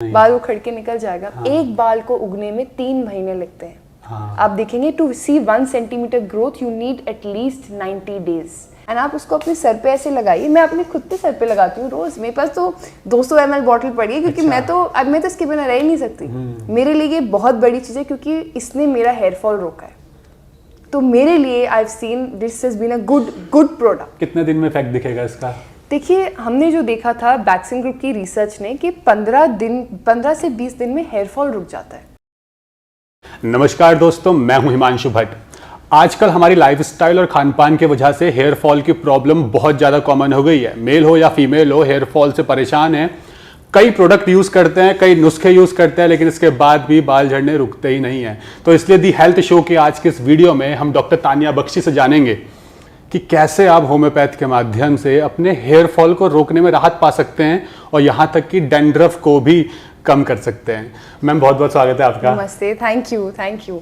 बाल उखड़ के निकल जाएगा। हाँ। एक बाल को उगने में 3 महीने लगते हैं। हाँ। आप देखेंगे to see 1 centimetre growth you need at least 90 days. And आप उसको अपने सर पे ऐसे लगाइए। मैं अपने खुद पे सर पे लगाती हूँ रोज। मेरे पास तो 200 ml बॉटल पड़ी है क्योंकि अच्छा। मैं तो इसके बिना रह ही नहीं सकती। मेरे लिए ये बहुत बड़ी चीज़ है क्योंकि इसने मेरा हेयर फॉल रोका है। तो मेरे लिए I have seen this has been a good product. कितने दिन में इफेक्ट दिखेगा इसका? देखिए, हमने जो देखा था बैक्सन ग्रुप की रिसर्च ने कि 15 से 20 दिन में हेयर फॉल रुक जाता है। नमस्कार दोस्तों, मैं हूं हिमांशु भट्ट। आजकल हमारी लाइफस्टाइल और खानपान की वजह से हेयर फॉल की प्रॉब्लम बहुत ज़्यादा कॉमन हो गई है। मेल हो या फीमेल हो, हेयर फॉल से परेशान है। कई प्रोडक्ट यूज़ करते हैं, कई नुस्खे यूज़ करते हैं, लेकिन इसके बाद भी बाल झड़ने रुकते ही नहीं हैं। तो इसलिए दी हेल्थ शो के आज के इस वीडियो में हम डॉक्टर तानिया बख्शी से जानेंगे कि कैसे आप होम्योपैथ के माध्यम से अपने हेयर फॉल को रोकने में राहत पा सकते हैं और यहाँ तक कि डैंड्रफ को भी कम कर सकते हैं। मैम, बहुत बहुत स्वागत है आपका। नमस्ते, थैंक यू।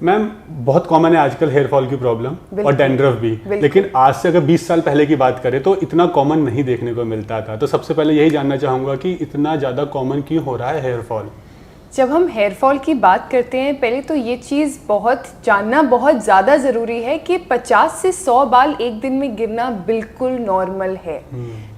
मैम, बहुत कॉमन है आजकल हेयर फॉल की प्रॉब्लम और डैंड्रफ भी, लेकिन आज से अगर 20 साल पहले की बात करें तो इतना कॉमन नहीं देखने को मिलता था। तो सबसे पहले यही जानना चाहूँगा कि इतना ज़्यादा कॉमन क्यों हो रहा है हेयर फॉल? जब हम हेयर फॉल की बात करते हैं, पहले तो ये चीज़ जानना बहुत ज़्यादा ज़रूरी है कि 50 से 100 बाल एक दिन में गिरना बिल्कुल नॉर्मल है।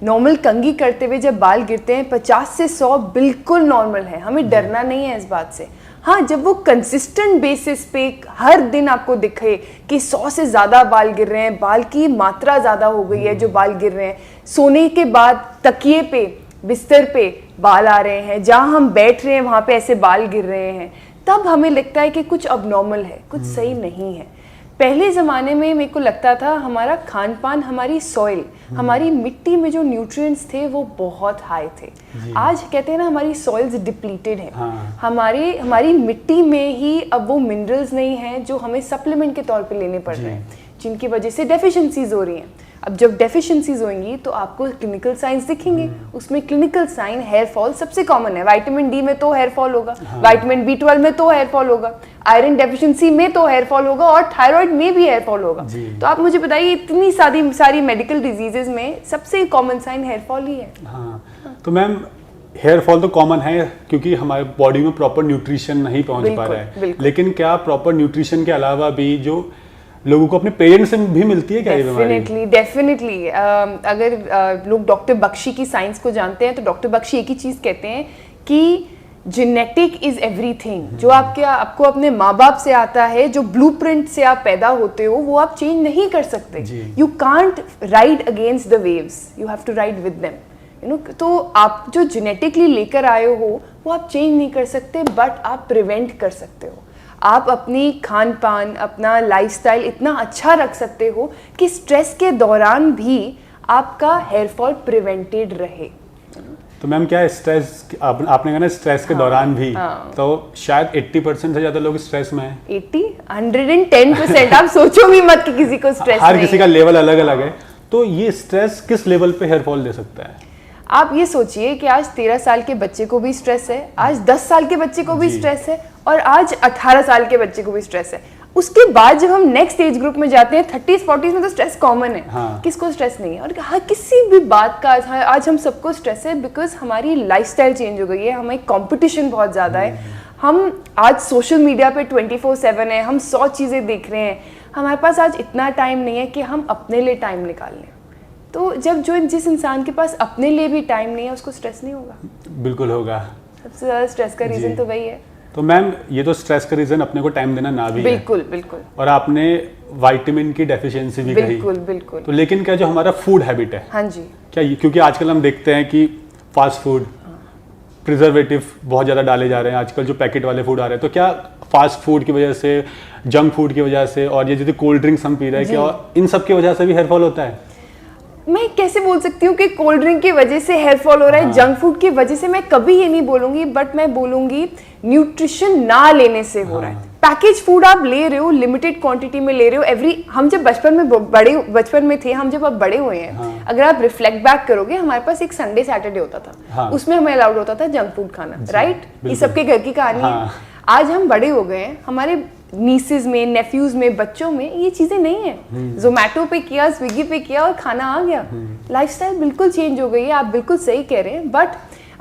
नॉर्मल कंघी करते हुए जब बाल गिरते हैं 50 से 100 बिल्कुल नॉर्मल है। हमें डरना नहीं है इस बात से। हाँ, जब वो कंसिस्टेंट बेसिस पे हर दिन आपको दिखे कि 100 से ज़्यादा बाल गिर रहे हैं, बाल की मात्रा ज़्यादा हो गई है जो बाल गिर रहे हैं, सोने के बाद तकिए पे बिस्तर पे बाल आ रहे हैं, जहाँ हम बैठ रहे हैं वहाँ पे ऐसे बाल गिर रहे हैं, तब हमें लगता है कि कुछ अबनॉर्मल है, कुछ सही नहीं है। पहले ज़माने में मेरे को लगता था हमारा खान पान, हमारी सॉइल, हमारी मिट्टी में जो न्यूट्रिएंट्स थे वो बहुत हाई थे। आज कहते हैं ना हमारी सॉइल्स डिप्लीटेड है। हाँ। हमारी मिट्टी में ही अब वो मिनरल्स नहीं हैं जो हमें सप्लीमेंट के तौर पे लेने पड़ रहे हैं, जिनकी वजह से डेफिशिएंसीज हो रही हैं। अब जब डेफिशिएंसीज होंगी तो आपको क्लिनिकल साइंस दिखेंगे। उसमें क्लिनिकल साइन हेयर फॉल सबसे कॉमन है। विटामिन डी में तो हेयर फॉल होगा, विटामिन B12 में तो हेयर फॉल होगा, आयरन डेफिशिएंसी में तो हेयर फॉल होगा और थायराइड में भी हेयर फॉल होगा। तो आप मुझे बताइए, इतनी सारी मेडिकल डिजीजेज में सबसे कॉमन साइन हेयर फॉल ही है। हाँ, तो मैम हेयर फॉल तो कॉमन है क्योंकि हमारे बॉडी में प्रॉपर न्यूट्रिशन नहीं पहुंच पा रहा है, लेकिन क्या प्रॉपर न्यूट्रिशन के अलावा भी जो लोगों को अपने पेरेंट्स से भी मिलती है क्या ये बीमारी? डेफिनेटली। अगर लोग डॉक्टर बख्शी की साइंस को जानते हैं तो डॉक्टर बख्शी एक ही चीज़ कहते हैं कि जेनेटिक इज एवरीथिंग। जो आपको अपने माँ बाप से आता है, जो ब्लूप्रिंट से आप पैदा होते हो, वो आप चेंज नहीं कर सकते। You can't ride against the waves, you have to ride with them. तो आप जो जेनेटिकली लेकर आए हो वो आप चेंज नहीं कर सकते, बट आप प्रिवेंट कर सकते हो। आप अपनी खान पान, अपना लाइफस्टाइल इतना अच्छा रख सकते हो कि स्ट्रेस के दौरान भी आपका हेयर फॉल प्रिवेंटेड रहे। तो मैम, क्या स्ट्रेस, आपने कहा ना स्ट्रेस के दौरान भी, तो शायद 80% से ज़्यादा लोग स्ट्रेस में हैं। 110%। आप सोचो भी मत कि किसी को स्ट्रेस हर किसी का लेवल अलग अलग है। तो ये स्ट्रेस किस लेवल पे हेयर फॉल दे सकता है? आप ये सोचिए कि आज 13 साल के बच्चे को भी स्ट्रेस है, आज 10 साल के बच्चे को भी स्ट्रेस है और आज 18 साल के बच्चे को भी स्ट्रेस है। उसके बाद जब हम नेक्स्ट एज ग्रुप में जाते हैं 30s-40s में तो स्ट्रेस कॉमन है। हाँ। किसको स्ट्रेस नहीं है? और हर किसी भी बात का आज हम सबको स्ट्रेस है बिकॉज हमारी लाइफस्टाइल चेंज हो गई है, हमें कंपटीशन बहुत ज़्यादा है। हम आज सोशल मीडिया पे 24/7 है, हम 100 चीज़ें देख रहे हैं। हमारे पास आज इतना टाइम नहीं है कि हम अपने लिए टाइम निकाल लें। तो जिस इंसान के पास अपने लिए भी टाइम नहीं है उसको स्ट्रेस नहीं होगा? बिल्कुल होगा। सबसे ज़्यादा स्ट्रेस का रीज़न तो वही है। तो मैम, ये तो स्ट्रेस का रीजन अपने को टाइम देना ना भी है। बिल्कुल। और आपने विटामिन की डेफिशिएंसी भी कही। बिल्कुल। तो लेकिन क्या जो हमारा फूड हैबिट है, हाँ जी, क्या क्योंकि आजकल हम देखते हैं कि फास्ट फूड, प्रिजर्वेटिव बहुत ज़्यादा डाले जा रहे हैं आजकल, जो पैकेट वाले फूड आ रहे हैं, तो क्या फास्ट फूड की वजह से, जंक फूड की वजह से और ये जो कोल्ड ड्रिंक्स हम पी रहे हैं, क्या इन सब की वजह से भी हेयर फॉल होता है? मैं कैसे बोल सकती हूँ कि कोल्ड ड्रिंक की वजह से हेयर फॉल हो रहा है, जंक फूड की वजह से? मैं कभी ये नहीं बोलूंगी, बट मैं बोलूंगी न्यूट्रिशन ना लेने से हो रहा है। पैकेज फूड आप ले रहे हो, लिमिटेड क्वांटिटी में ले रहे हो। हम जब बचपन में थे, हम जब अब बड़े हुए हैं, अगर आप रिफ्लेक्ट बैक करोगे, हमारे पास एक संडे सैटरडे होता था। उसमें हमें अलाउड होता था जंक फूड खाना, राइट? ये सबके घर की कहानी है। आज हम बड़े हो गए हैं, हमारे नीसेज में, नेफ्यूज में, बच्चों में ये चीजें नहीं है। जोमेटो पे किया, स्विगी पे किया और खाना आ गया। लाइफस्टाइल बिल्कुल चेंज हो गई है। आप बिल्कुल सही कह रहे हैं, but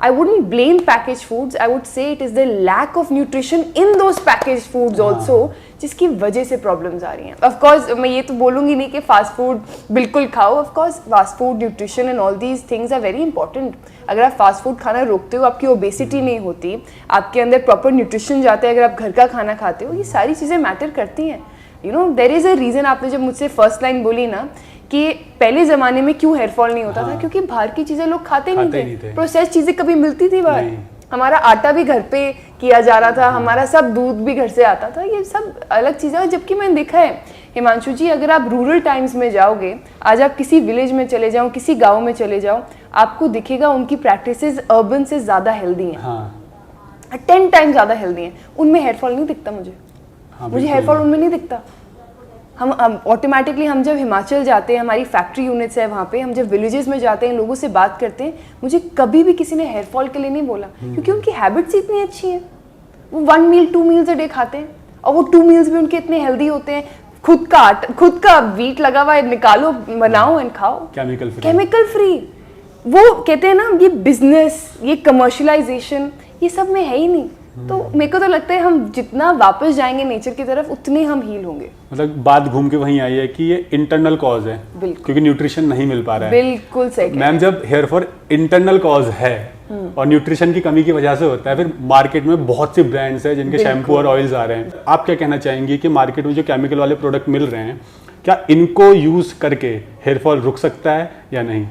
I wouldn't blame packaged foods. I would say it is the lack of nutrition in those packaged foods also जिसकी वजह से प्रॉब्लम्स आ रही हैं. Of course मैं ये तो बोलूँगी नहीं कि फास्ट फूड बिल्कुल खाओ. Of course fast food, nutrition and all these things are very important. अगर आप फास्ट फूड खाना रोकते हो, आपकी ओबेसिटी नहीं होती, आपके अंदर प्रॉपर न्यूट्रिशन जाता है, अगर आप घर का खाना खाते हो, ये सारी चीज़ें मैटर करती हैं. You know there is a reason. आपने जब मुझसे फर्स्ट लाइन बोली ना कि पहले ज़माने में क्यों हेयर फॉल नहीं होता था, क्योंकि बाहर की चीज़ें लोग खाते नहीं थे. प्रोसेस चीज़ें कभी मिलती थी बाहर. हमारा आटा भी घर पे किया जा रहा था, हमारा सब दूध भी घर से आता था. ये सब अलग चीज़ें हैं. जबकि मैंने देखा है हिमांशु जी, अगर आप रूरल टाइम्स में जाओगे, आज आप किसी विलेज में चले जाओ, किसी गाँव में चले जाओ, आपको दिखेगा उनकी प्रैक्टिसेस अर्बन से ज़्यादा हेल्दी हैं. 10 टाइम ज़्यादा हेल्दी हैं. उनमें हेयर फॉल नहीं दिखता मुझे. मुझे हेयर फॉल उनमें नहीं दिखता. हम ऑटोमेटिकली हम जब हिमाचल जाते हैं, हमारी फैक्ट्री यूनिट्स है वहाँ पे, हम जब विलेजेस में जाते हैं, लोगों से बात करते हैं, मुझे कभी भी किसी ने हेयर फॉल के लिए नहीं बोला, क्योंकि उनकी हैबिट्स इतनी अच्छी हैं. वो 1 मील 2 मील्स अ डे खाते हैं, और वो 2 मील्स भी उनके इतने हेल्दी होते हैं. खुद का व्हीट लगा हुआ है, निकालो, बनाओ एंड खाओ, केमिकल फ्री. वो कहते हैं ना, ये बिजनेस, ये कमर्शलाइजेशन, ये सब में है ही नहीं. तो मेरे को तो लगता है हम जितना वापस जाएंगे नेचर की तरफ, उतने हम हील होंगे. मतलब बात घूम के वहीं आई है कि ये इंटरनल कॉज है, क्योंकि न्यूट्रिशन नहीं मिल पा रहा है. बिल्कुल सही मैम. जब हेयर फॉल इंटरनल कॉज है और न्यूट्रिशन की कमी की वजह से होता है, फिर मार्केट में बहुत सी ब्रांड्स हैं जिनके शैम्पू और ऑयल्स आ रहे हैं. आप क्या कहना चाहेंगी कि मार्केट में जो केमिकल वाले प्रोडक्ट मिल रहे हैं, क्या इनको यूज करके हेयर फॉल रुक सकता है या नहीं?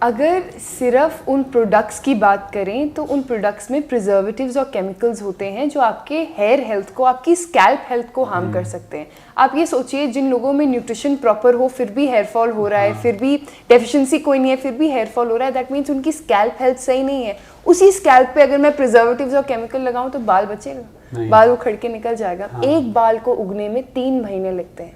अगर सिर्फ उन प्रोडक्ट्स की बात करें तो उन प्रोडक्ट्स में प्रिजर्वेटिव्स और केमिकल्स होते हैं जो आपके हेयर हेल्थ को, आपकी स्कैल्प हेल्थ को हार्म कर सकते हैं. आप ये सोचिए, जिन लोगों में न्यूट्रिशन प्रॉपर हो फिर भी हेयर फॉल हो रहा है, फिर भी डेफिशिएंसी कोई नहीं है फिर भी हेयर फॉल हो रहा है, दैट मीन्स उनकी स्कैल्प हेल्थ सही नहीं है. उसी स्कैल्प पे अगर मैं प्रिजर्वेटिव्स और केमिकल लगाऊं तो बाल बचेगा? बाल उखड़ के निकल जाएगा. एक बाल को उगने में 3 महीने लगते हैं.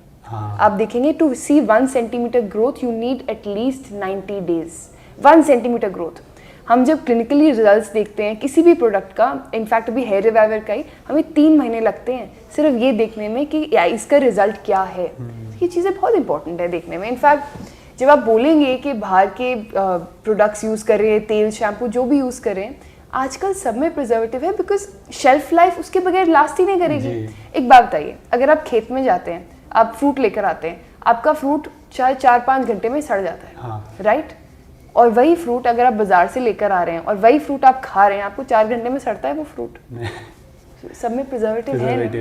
आप देखेंगे, to see 1 centimetre growth you need at least 90 days. 1 centimetre growth. हम जब क्लिनिकली रिजल्ट्स देखते हैं किसी भी प्रोडक्ट का, इनफैक्ट अभी हेयर रिवाइवर का ही, हमें 3 महीने लगते हैं सिर्फ ये देखने में कि इसका रिजल्ट क्या है. ये चीज़ें बहुत इंपॉर्टेंट है देखने में. इनफैक्ट जब आप बोलेंगे कि बाहर के प्रोडक्ट्स यूज़ कर रहे हैं, तेल, शैम्पू जो भी यूज़ कर रहे हैं, आजकल सब में प्रिजर्वेटिव है, बिकॉज शेल्फ लाइफ उसके बगैर लास्ट ही नहीं करेगी. एक बात बताइए, अगर आप खेत में जाते हैं, आप फ्रूट लेकर आते हैं, आपका फ्रूट चाहे 4-5 घंटे में सड़ जाता है, राइट? और वही फ्रूट अगर आप बाजार से लेकर आ रहे हैं और वही फ्रूट आप खा रहे हैं, आपको 4 घंटे में सड़ता है वो फ्रूट. सब में प्रिजर्वेटिव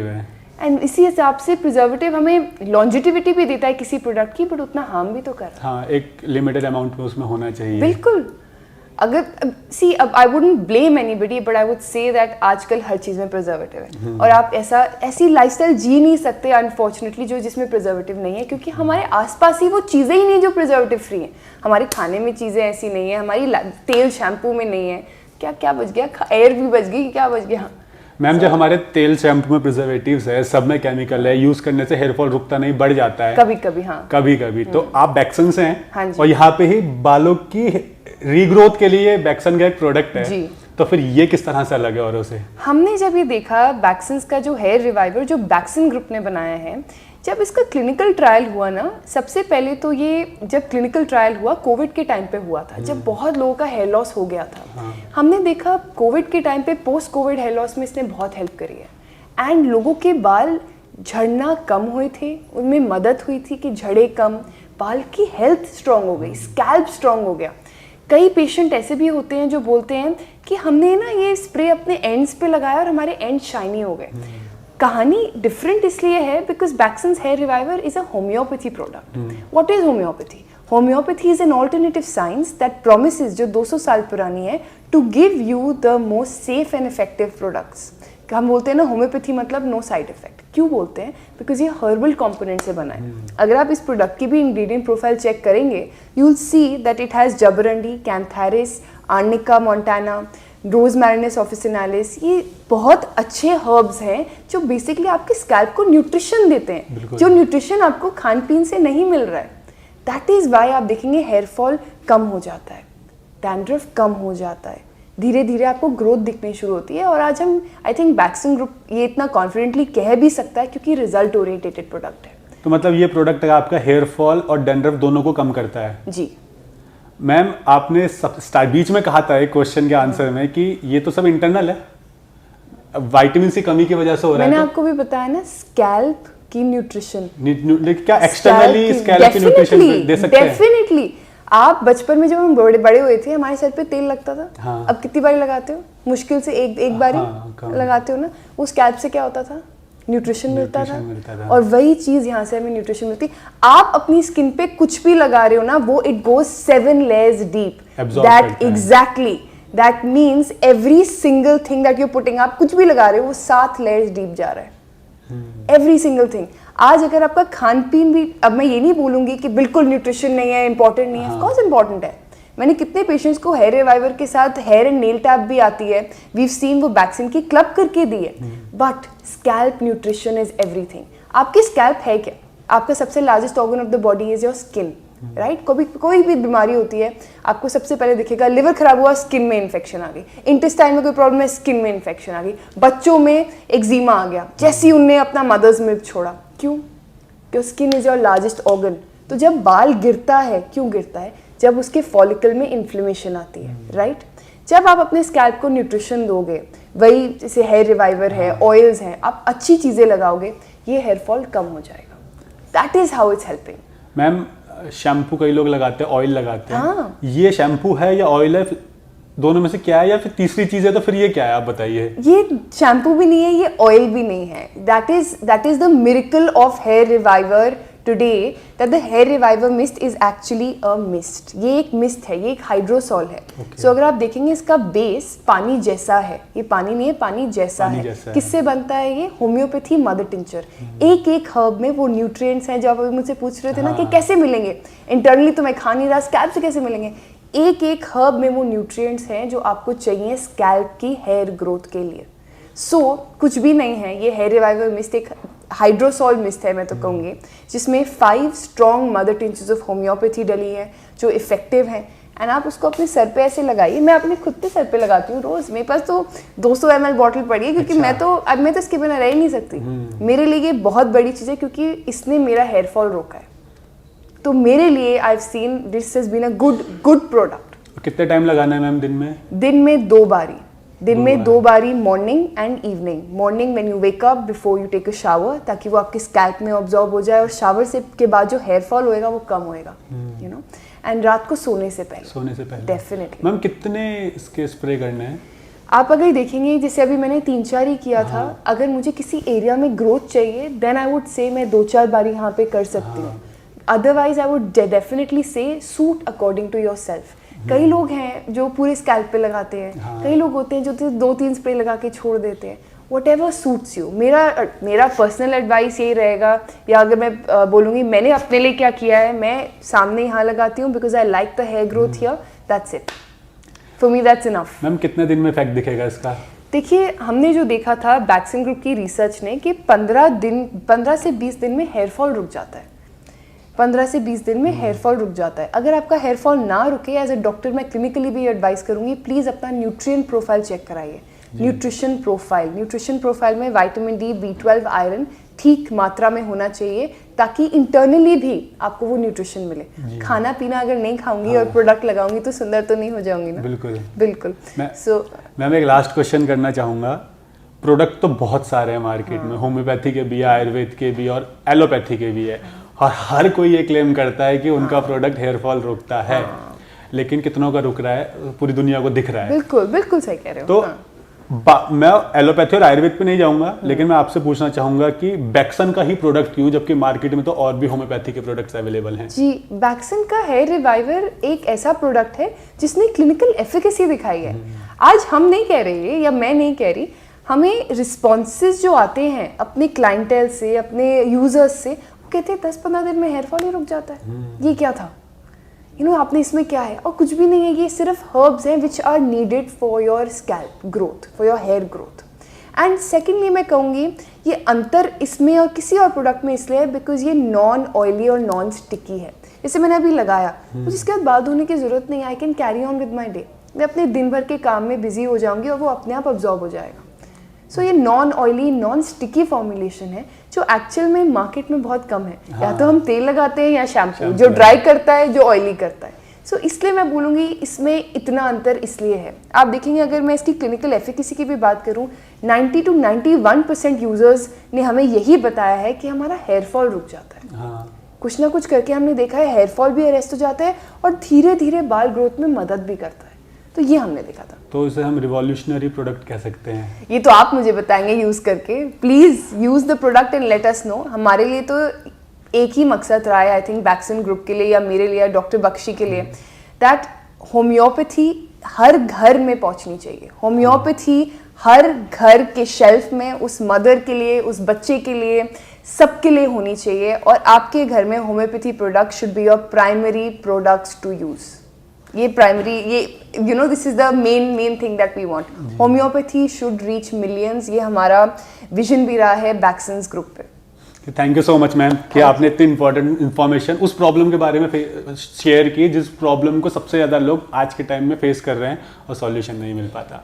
है. एंड इसी हिसाब से प्रिजर्वेटिव हमें लॉन्जिटिविटी भी देता है किसी प्रोडक्ट की, बट उतना हार्म भी तो कर रहा है. हाँ, एक लिमिटेड अमाउंट में उसमें होना चाहिए. बिल्कुल. अगर सी, अब I wouldn't blame anybody, but I would say that आजकल हर चीज़ में प्रिजर्वेटिव है. और आप ऐसी लाइफस्टाइल जी नहीं सकते अनफॉर्चुनेटली जिसमें प्रिजर्वेटिव नहीं है, क्योंकि हमारे आसपास ही वो चीज़ें ही नहीं जो प्रिजर्वेटिव फ्री हैं. हमारे खाने में चीज़ें ऐसी नहीं है, हमारी तेल शैम्पू में नहीं है. क्या बच गया? एयर भी बच गई, क्या बच गया? मैम, जो हमारे तेल शैम्पू में प्रिजर्वेटिव्स है, सब में केमिकल है, यूज करने से हेयर फॉल रुकता नहीं, बढ़ जाता है कभी कभी. हाँ, कभी. तो आप बैक्सन से हैं. हाँ, और यहाँ पे ही बालों की रीग्रोथ के लिए बैक्सन का एक प्रोडक्ट है जी. तो फिर ये किस तरह से अलग है औरों से? हमने जब ये देखा बैक्सन्स का जो हेयर रिवाइवर जो बैक्सन ग्रुप ने बनाया है, जब इसका क्लिनिकल ट्रायल हुआ ना, सबसे पहले तो ये जब क्लिनिकल ट्रायल हुआ कोविड के टाइम पे हुआ था, जब बहुत लोगों का हेयर लॉस हो गया था. हमने देखा कोविड के टाइम पे, पोस्ट कोविड हेयर लॉस में इसने बहुत हेल्प करी है. एंड लोगों के बाल झड़ना कम हुए थे, उनमें मदद हुई थी कि झड़े कम, बाल की हेल्थ स्ट्रांग हो गई, स्कैल्प स्ट्रांग हो गया. कई पेशेंट ऐसे भी होते हैं जो बोलते हैं कि हमने ना ये स्प्रे अपने एंड्स पे लगाया और हमारे एंड शाइनी हो गए. कहानी डिफरेंट इसलिए है because Baksons hair reviver is a homeopathy product. What is homeopathy? Homeopathy is an alternative science that promises, जो 200 साल पुरानी है, to give you the most safe and effective products. हम बोलते हैं ना होम्योपैथी मतलब नो साइड इफेक्ट. क्यों बोलते हैं? बिकॉज ये हर्बल कंपोनेंट से बना है. अगर आप इस प्रोडक्ट की भी इंग्रेडिएंट प्रोफाइल चेक करेंगे, you will see that it has jaborandi, cantharis, arnica montana, rosmarinus officinalis. ये बहुत अच्छे हर्ब्स हैं जो बेसिकली आपके स्कैल्प को न्यूट्रिशन देते हैं, जो न्यूट्रिशन आपको खान पीन से नहीं मिल रहा है. दैट इज़ वाई आप देखेंगे हेयर फॉल कम हो जाता है, डैंड्रफ कम हो जाता है, धीरे धीरे आपको ग्रोथ दिखनी शुरू होती है. और आज हम, आई थिंक बैक्सन ग्रुप ये इतना कॉन्फिडेंटली कह भी सकता है क्योंकि रिजल्ट ओरिएंटेड प्रोडक्ट है. तो मतलब ये प्रोडक्ट आपका हेयर फॉल और डैंड्रफ दोनों को कम करता है? जी. मैम आपने बीच में कहा था एक क्वेश्चन के आंसर में कि ये तो सब इंटरनल है, विटामिन सी कमी की वजह से हो रहा है। मैंने आपको भी बताया ना, स्कैल्प की न्यूट्रिशन, लेकिन क्या एक्सटर्नली स्कैल्प की न्यूट्रिशन दे सकते हैं? डेफिनेटली। आप बचपन में जब हम बड़े हुए थे, हमारे सर पे तेल लगता था। हाँ। अब कितनी बारी लगाते हो? मुश्किल से एक बारी लगाते हो ना। वो स्कैल्प से क्या होता था? न्यूट्रिशन मिलता था। और वही चीज यहाँ से हमें न्यूट्रिशन मिलती। आप अपनी स्किन पे कुछ भी लगा रहे हो ना, वो it goes 7 layers deep. That exactly. That means every single thing that you're putting, आप कुछ भी लगा रहे हो वो 7 layers deep जा रहा है। Every single thing. आज अगर आपका खान पीन भी, अब मैं ये नहीं बोलूंगी कि बिल्कुल न्यूट्रिशन नहीं है, इंपॉर्टेंट नहीं है, ऑफ कोर्स इंपॉर्टेंट है। मैंने कितने पेशेंट्स को हेयर रिवाइवर के साथ हेयर एंड नेल टैप भी आती है, वीव सीन वो वैक्सीन की क्लब करके दी है, but scalp nutrition is everything. आपकी स्कैल्प है क्या? आपका सबसे largest organ of the body is your skin, right? कोई भी बीमारी होती है, आपको सबसे पहले दिखेगा लिवर खराब हुआ, स्किन में इन्फेक्शन आ गई, इंटेस्टाइन में कोई प्रॉब्लम है, स्किन में इन्फेक्शन आ गई, बच्चों में एक्जिमा आ गया जैसे ही उनने अपना मदर्स मिल्क छोड़ा। क्यों? क्योंकि skin is your largest organ. तो जब बाल गिरता है, क्यों गिरता है? जब उसके फॉलिकल में इन्फ्लेमेशन आती है, राइट? जब आप अपने स्कैल्प को न्यूट्रिशन दोगे, वही जैसे हेयर रिवाइवर है, ऑयल्स हैं, आप अच्छी चीजें लगाओगे, ये हेयर फॉल कम हो जाएगा। That is how it's helping. Ma'am shampoo कई लोग लगाते हैं, ऑयल लगाते हैं, हाँ। ये शैम्पू है या ऑयल है? दोनों में से क्या है, या फिर तीसरी चीज है? तो फिर ये क्या है, आप बताइए। ये शैम्पू भी नहीं है, ये ऑयल भी नहीं है। That is the miracle of hair reviver today, that the hair reviver mist is actually a mist. ये एक मिस्ट है, ये एक हाइड्रोसॉल है। सो अगर आप देखेंगे इसका बेस पानी जैसा है, ये पानी नहीं है, पानी जैसा है। किससे बनता है ये? Homeopathy mother tincture. एक एक हर्ब में वो न्यूट्रिएंट्स हैं जो आप अभी मुझसे पूछ रहे थे ना कि कैसे मिलेंगे, इंटरनली तो मैं खा नहीं रहा, स्कैल्प से कैसे मिलेंगे? एक एक हर्ब में वो न्यूट्रिएंट्स हैं जो आपको चाहिए स्कैल्प की हेयर ग्रोथ के लिए। सो कुछ भी नहीं है, ये हेयर रिवाइवर मिस्ट एक हाइड्रोसॉल मिस्ट है, मैं तो कहूँगी, जिसमें 5 strong mother tinctures of homeopathy डली हैं जो इफेक्टिव हैं। एंड आप उसको अपने सर पे ऐसे लगाइए। मैं अपने खुद पे सर पे लगाती हूँ रोज। मेरे पास तो 200 ml बॉटल पड़ी है, क्योंकि मैं तो इसके बिना रह ही नहीं सकती। मेरे लिए ये बहुत बड़ी चीज़ है, क्योंकि इसने मेरा हेयर फॉल रोका है। तो मेरे लिए I have seen this has been a good product. कितने टाइम लगाना है मैम दिन में? दिन में 2 बारी, morning and evening. Morning when you wake up before you take a shower, ताकि वो आपके स्कैल्प में ऑब्जॉर्ब हो जाए, और शावर से के बाद जो हेयर फॉल होएगा वो कम होएगा, यू नो। एंड रात को सोने से पहले डेफिनेटली। मैम कितने इसके स्प्रे करने हैं? आप अगर देखेंगे, जैसे अभी मैंने 3-4 ही किया था। अगर मुझे किसी एरिया में ग्रोथ चाहिए, देन आई वुड से मैं 2-4 बारी यहाँ पे कर सकती हूँ। Otherwise I would definitely say suit according to yourself. कई लोग हैं जो पूरे स्कैल्प पे लगाते हैं, कई लोग होते हैं जो 2-3 स्प्रे लगा के छोड़ देते हैं। What ever suits you. मेरा पर्सनल एडवाइस यही रहेगा, या अगर मैं बोलूँगी मैंने अपने लिए क्या किया है, मैं सामने यहाँ लगाती हूँ because I like the hair growth here, that's it. For me that's enough. Ma'am कितने दिन में इफेक्ट दिखेगा इसका? देखिए, हमने जो देखा था वैक्सीन ग्रुप की रिसर्च ने कि 15 से 20 दिन में हेयर फॉल रुक जाता है। 15 से 20 दिन में हेयर फॉल रुक जाता है। अगर आपका हेयर फॉल ना रुके, एज अ डॉक्टर मैं क्लिनिकली भी एडवाइस करूंगी, प्लीज़ अपना न्यूट्रिएंट प्रोफाइल चेक कराइए। न्यूट्रिशन प्रोफाइल में विटामिन डी, B12, आयरन ठीक मात्रा में होना चाहिए, ताकि इंटरनली भी आपको वो न्यूट्रिशन मिले। खाना पीना अगर नहीं खाऊंगी और प्रोडक्ट लगाऊंगी तो सुंदर तो नहीं हो जाऊंगी ना। बिल्कुल। मैं एक लास्ट क्वेश्चन करना चाहूँगा। प्रोडक्ट तो बहुत सारे हैं मार्केट में, होम्योपैथी के भी, आयुर्वेद के भी और एलोपैथी के भी है, और हर कोई ये क्लेम करता है कि उनका प्रोडक्ट हेयर फॉल रोकता है। लेकिन कितनों का रुक रहा है, पूरी दुनिया को दिख रहा है। बिल्कुल सही कह रहे हो। तो मैं एलोपैथी और आयुर्वेद पे नहीं जाऊंगा, लेकिन मैं आपसे पूछना चाहूंगा कि बैक्सन का ही प्रोडक्ट क्यों, जबकि मार्केट में तो और भी होम्योपैथी के प्रोडक्ट्स अवेलेबल हैं? जी, बैक्सन का हेयर रिवाइवर एक ऐसा प्रोडक्ट है जिसने क्लिनिकल एफिकेसी दिखाई है। आज हम नहीं कह रहे, या मैं नहीं कह रही, हमें रिस्पॉन्सेज जो आते हैं अपने क्लाइंटेल से, अपने यूजर्स से, वो कहते हैं 10-15 दिन में हेयर फॉल ही रुक जाता है। ये क्या था? आपने इसमें क्या है? और कुछ भी नहीं है, ये सिर्फ हर्ब्स हैं which are needed for your scalp growth, for your hair growth. And secondly मैं कहूँगी, ये अंतर इसमें और किसी और प्रोडक्ट में इसलिए है बिकॉज ये नॉन ऑयली और नॉन स्टिकी है। जैसे मैंने अभी लगाया, मुझे इसके बाद बाल धोने की जरूरत नहीं है, I can carry on with my day. मैं अपने दिन भर के काम में बिजी हो जाऊंगी और वो अपने आप अब्जॉर्ब हो जाएगा। सो ये non oily, non sticky formulation है जो एक्चुअल में मार्केट में बहुत कम है। या तो हम तेल लगाते हैं या शैम्पू, जो ड्राई करता है, जो ऑयली करता है। सो इसलिए मैं बोलूँगी इसमें इतना अंतर इसलिए है। आप देखेंगे अगर मैं इसकी क्लिनिकल एफिकेसी की भी बात करूँ, 90 to 91% यूजर्स ने हमें यही बताया है कि हमारा हेयर फॉल रुक जाता है। हाँ। कुछ ना कुछ करके हमने देखा है हेयर फॉल भी अरेस्ट हो जाता है और धीरे धीरे बाल ग्रोथ में मदद भी करता है। तो ये हमने देखा था। तो इसे हम रिवॉल्यूशनरी प्रोडक्ट कह सकते हैं। ये तो आप मुझे बताएंगे यूज़ करके। Please use the product and let us know. हमारे लिए तो एक ही मकसद रहा है, आई थिंक वैक्सीन ग्रुप के लिए या मेरे लिए या डॉक्टर बख्शी के लिए, दैट होम्योपैथी हर घर में पहुंचनी चाहिए। होम्योपैथी हर घर के शेल्फ में उस मदर के लिए, उस बच्चे के लिए, सबके लिए होनी चाहिए। और आपके घर में homeopathy product should be your primary products to use. ये प्राइमरी, ये you know this is the main thing that we want. Homeopathy should reach millions. ये हमारा विजन भी रहा है वैक्सीन्स ग्रुप पे। Thank you so much ma'am कि आपने इतनी इंपॉर्टेंट इन्फॉर्मेशन उस प्रॉब्लम के बारे में शेयर की जिस प्रॉब्लम को सबसे ज़्यादा लोग आज के टाइम में फेस कर रहे हैं और सॉल्यूशन नहीं मिल पाता।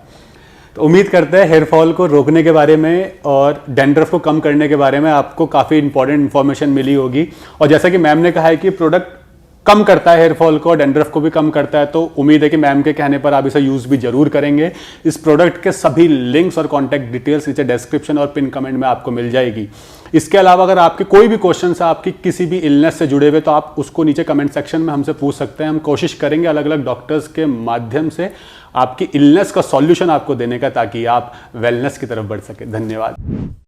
तो उम्मीद करते हैं हेयर फॉल को रोकने के बारे में और डैंड्रफ को कम करने के बारे में आपको काफ़ी इंपॉर्टेंट इन्फॉर्मेशन मिली होगी। और जैसा कि मैम ने कहा है कि प्रोडक्ट कम करता है हेयर फॉल को और डैंड्रफ को भी कम करता है, तो उम्मीद है कि मैम के कहने पर आप इसे यूज़ भी जरूर करेंगे। इस प्रोडक्ट के सभी लिंक्स और कॉन्टैक्ट डिटेल्स नीचे डिस्क्रिप्शन और पिन कमेंट में आपको मिल जाएगी। इसके अलावा अगर आपके कोई भी क्वेश्चन है आपकी किसी भी इलनेस से जुड़े हुए, तो आप उसको नीचे कमेंट सेक्शन में हमसे पूछ सकते हैं। हम कोशिश करेंगे अलग अलग डॉक्टर्स के माध्यम से आपकी इलनेस का सॉल्यूशन आपको देने का, ताकि आप वेलनेस की तरफ बढ़ सके। धन्यवाद।